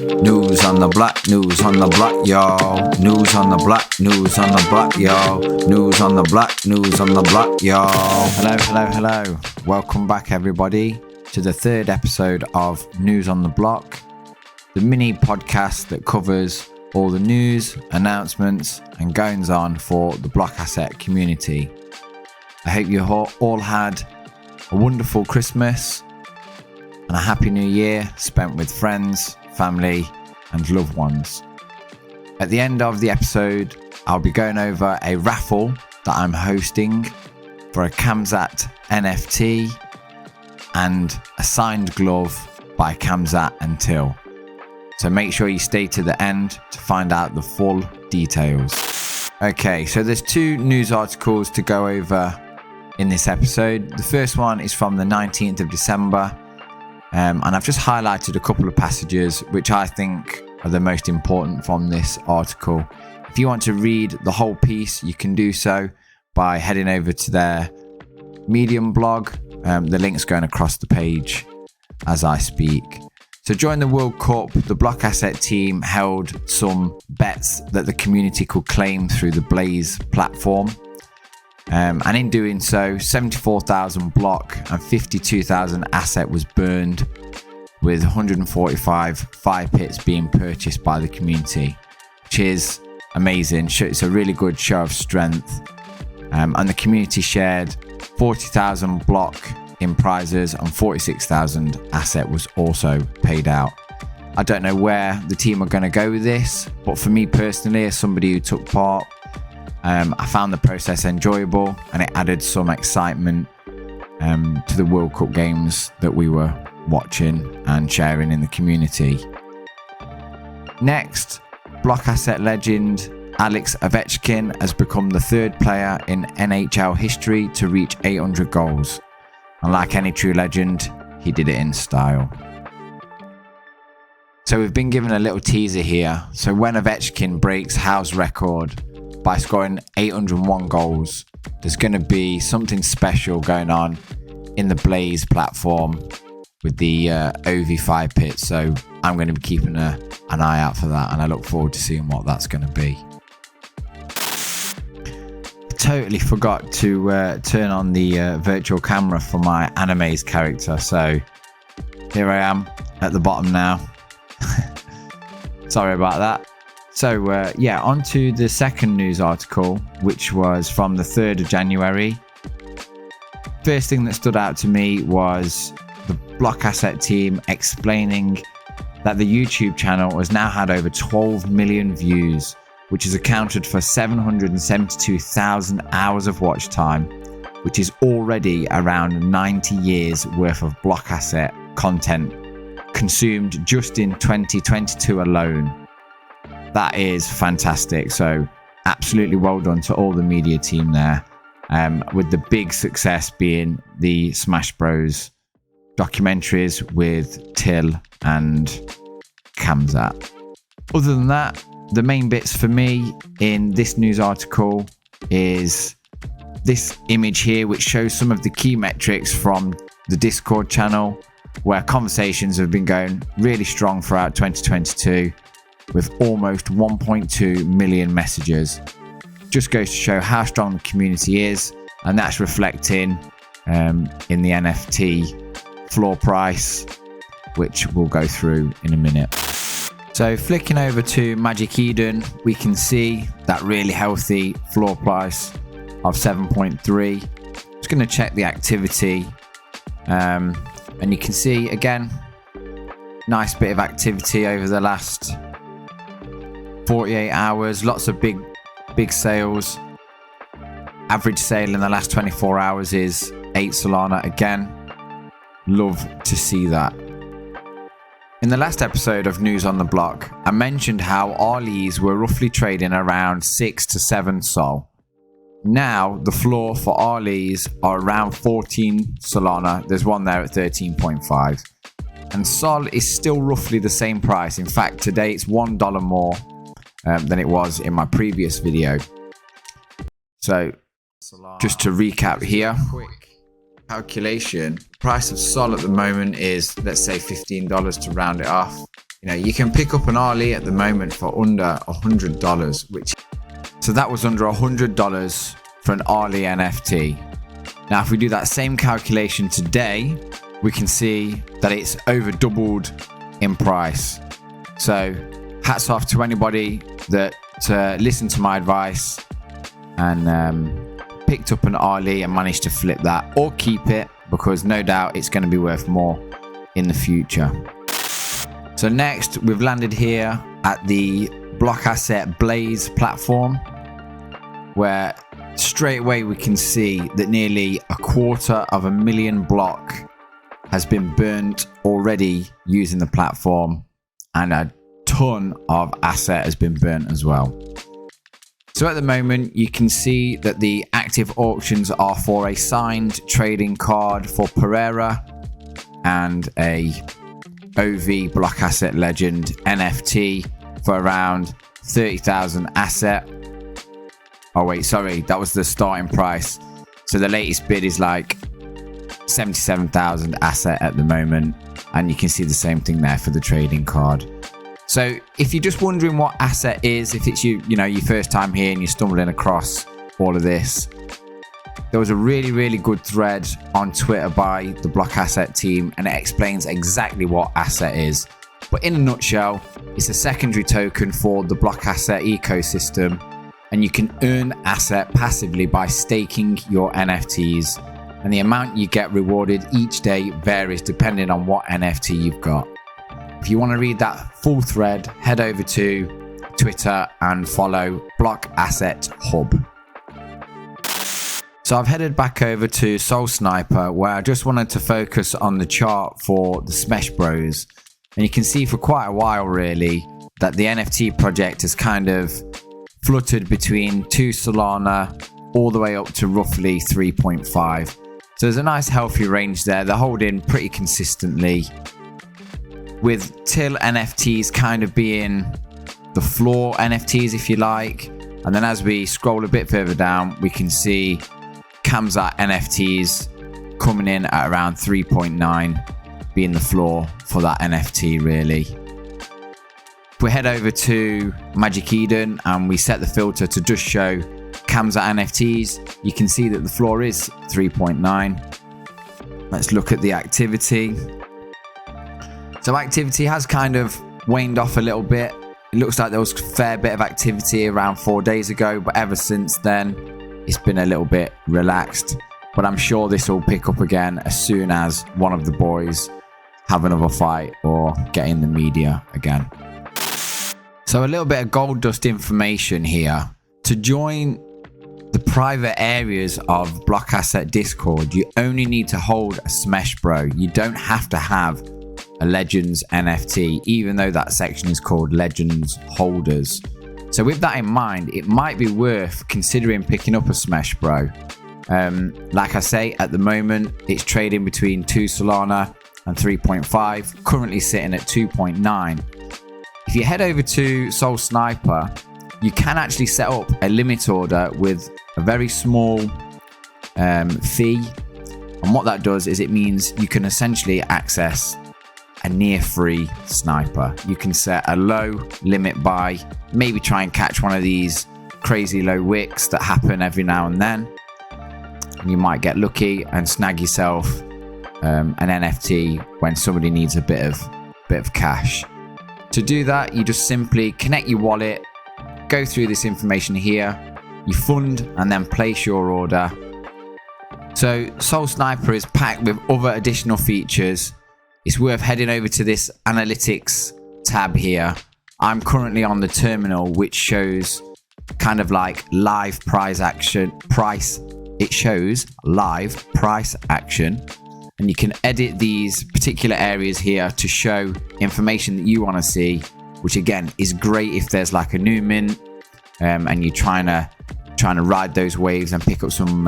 News on the block, news on the block, y'all. News on the block, news on the block, y'all. News on the block, news on the block, y'all. Hello. Welcome back, everybody, to the third episode of News on the Block, the mini podcast that covers all the news, announcements, and goings on for the Blockasset community. I hope you all had a wonderful Christmas and a happy new year spent with friends, family, and loved ones. At the end of the episode, I'll be going over a raffle that I'm hosting for a Kamzat NFT and a signed glove by Kamzat and Till. So make sure you stay to the end to find out the full details. Okay, so there's two news articles to go over in this episode. The first one is from the 19th of December, and I've just highlighted a couple of passages which I think are the most important from this article. If you want to read the whole piece, you can do so by heading over to their Medium blog. The link's going across the page as I speak. So during the World Cup, the Blockasset team held some bets that the community could claim through the Blaze platform. And in doing so, 74,000 block and 52,000 asset was burned, with 145 fire pits being purchased by the community, which is amazing. It's a really good show of strength. And the community shared 40,000 block in prizes and 46,000 asset was also paid out. I don't know where the team are going to go with this, but for me personally, as somebody who took part, I found the process enjoyable and it added some excitement to the World Cup games that we were watching and sharing in the community. Next, Blockasset legend Alex Ovechkin has become the third player in NHL history to reach 800 goals. And like any true legend, he did it in style. So we've been given a little teaser here. So when Ovechkin breaks Howe's record by scoring 801 goals, there's going to be something special going on in the Blaze platform with the OV5 pit. So I'm going to be keeping an eye out for that, and I look forward to seeing what that's going to be. Totally forgot to turn on the virtual camera for my animes character, so here I am at the bottom now. Sorry about that. So on to the second news article, which was from the 3rd of January. First thing that stood out to me was the Blockasset team explaining that the YouTube channel has now had over 12 million views, which has accounted for 772,000 hours of watch time, which is already around 90 years worth of Blockasset content consumed just in 2022 alone. That is fantastic. So absolutely well done to all the media team there, with the big success being the Smesh Bros documentaries with Till and Kamzat. Other than that, the main bits for me in this news article is this image here, which shows some of the key metrics from the Discord channel, where conversations have been going really strong throughout 2022 with almost 1.2 million messages. Just goes to show how strong the community is, and that's reflecting in the NFT floor price, which we'll go through in a minute. So flicking over to Magic Eden, we can see that really healthy floor price of 7.3. Just going to check the activity, and you can see again, nice bit of activity over the last 48 hours. Lots of big sales. Average sale in the last 24 hours is 8 Solana again. Love to see that. In the last episode of News on the Block, I mentioned how RLEs were roughly trading around 6 to 7 Sol. Now, the floor for RLEs are around 14 Solana. There's one there at 13.5. And Sol is still roughly the same price. In fact, today it's $1 more than it was in my previous video. So, just to recap here, quick calculation, price of Sol at the moment is, let's say, $15 to round it off. You can pick up an RLE at the moment for under $100, so that was under $100 for an RLE NFT. Now, if we do that same calculation today, we can see that it's over doubled in price. So hats off to anybody that listened to my advice and picked up an RLE and managed to flip that, or keep it, because no doubt it's going to be worth more in the future. So next, we've landed here at the Blockasset Blaze platform, where straight away we can see that nearly 250,000 block has been burnt already using the platform, and a ton of asset has been burnt as well. So at the moment, you can see that the active auctions are for a signed trading card for Pereira and a OV Blockasset Legend NFT for around 30,000 asset. Oh wait, sorry, that was the starting price. So the latest bid is like 77,000 asset at the moment, and you can see the same thing there for the trading card. So if you're just wondering what asset is, if it's your first time here and you're stumbling across all of this, there was a really good thread on Twitter by the Blockasset team, and it explains exactly what asset is. But in a nutshell, it's a secondary token for the Blockasset ecosystem, and you can earn asset passively by staking your NFTs, and the amount you get rewarded each day varies depending on what NFT you've got. If you want to read that full thread, head over to Twitter and follow Blockasset Hub. So I've headed back over to Solsniper, where I just wanted to focus on the chart for the Smesh Bros. And you can see for quite a while really that the NFT project has kind of fluttered between 2 Solana all the way up to roughly 3.5. So there's a nice healthy range there. They're holding pretty consistently, with Till NFTs kind of being the floor NFTs, if you like. And then as we scroll a bit further down, we can see Kamzat NFTs coming in at around 3.9, being the floor for that NFT really. If we head over to Magic Eden and we set the filter to just show Kamzat NFTs, you can see that the floor is 3.9. Let's look at the activity. So activity has kind of waned off a little bit. It looks like there was a fair bit of activity around 4 days ago, but ever since then, it's been a little bit relaxed. But I'm sure this will pick up again as soon as one of the boys have another fight or get in the media again. So a little bit of gold dust information here. To join the private areas of Blockasset Discord, you only need to hold a Smesh Bro. You don't have to have a Legends NFT, even though that section is called Legends Holders. So with that in mind, it might be worth considering picking up a Smesh Bro. Like I say, at the moment, it's trading between 2 Solana and 3.5, currently sitting at 2.9. If you head over to Solsniper, you can actually set up a limit order with a very small fee. And what that does is it means you can essentially access a near free sniper. You can set a low limit buy, maybe try and catch one of these crazy low wicks that happen every now and then. And you might get lucky and snag yourself an NFT when somebody needs a bit of cash. To do that, you just simply connect your wallet, go through this information here, you fund and then place your order. So Solsniper is packed with other additional features. It's worth heading over to this analytics tab here. I'm currently on the terminal, which shows kind of like live price action. It shows live price action, and you can edit these particular areas here to show information that you want to see, which again is great if there's like a new mint and you're trying to ride those waves and pick up some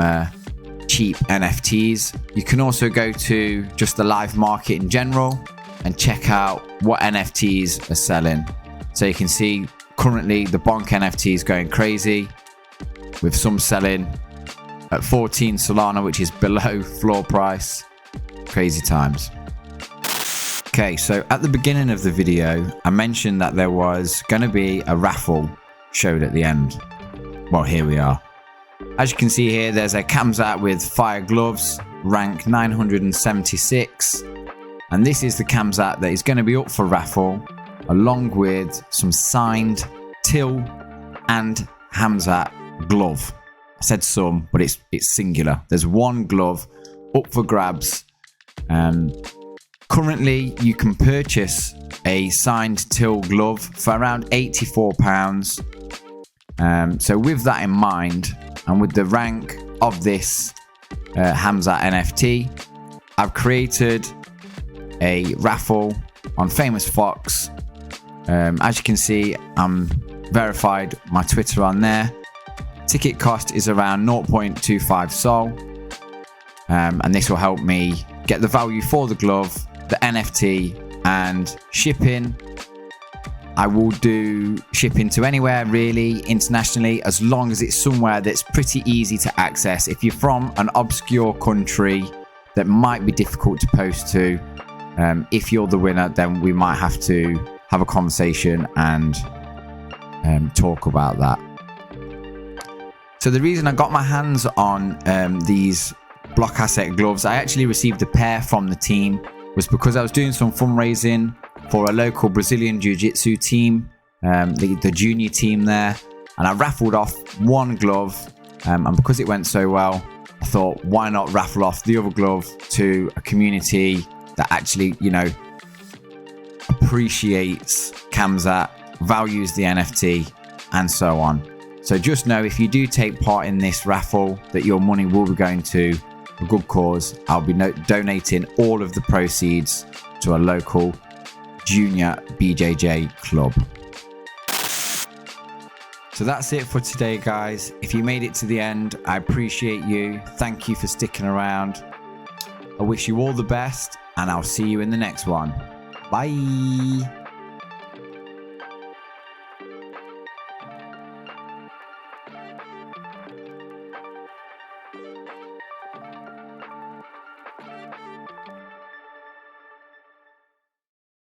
cheap NFTs. You can also go to just the live market in general and check out what NFTs are selling. So you can see currently the Bonk NFT is going crazy, with some selling at 14 Solana, which is below floor price. Crazy times. Okay, so at the beginning of the video, I mentioned that there was going to be a raffle showed at the end. Well, here we are. As you can see here, there's a Kamzat with fire gloves, rank 976. And this is the Kamzat that is going to be up for raffle, along with some signed Till and Hamzat glove. I said some, but it's singular. There's one glove up for grabs. Currently, you can purchase a signed Till glove for around £84. So with that in mind, and with the rank of this Hamzat NFT, I've created a raffle on Famous Fox. As you can see, I'm verified my Twitter on there. Ticket cost is around 0.25 Sol. And this will help me get the value for the glove, the NFT, and shipping. I will do shipping to anywhere really, internationally, as long as it's somewhere that's pretty easy to access. If you're from an obscure country that might be difficult to post to, if you're the winner, then we might have to have a conversation and talk about that. So the reason I got my hands on these Blockasset gloves, I actually received a pair from the team, was because I was doing some fundraising for a local Brazilian Jiu-Jitsu team, the junior team there, and I raffled off one glove, and because it went so well, I thought, why not raffle off the other glove to a community that actually, you know, appreciates Kamzat, values the NFT, and so on. So just know, if you do take part in this raffle, that your money will be going to a good cause. I'll be donating all of the proceeds to a local junior BJJ club. So that's it for today, guys. If you made it to the end, I appreciate you. Thank you for sticking around. I wish you all the best, and I'll see you in the next one. Bye.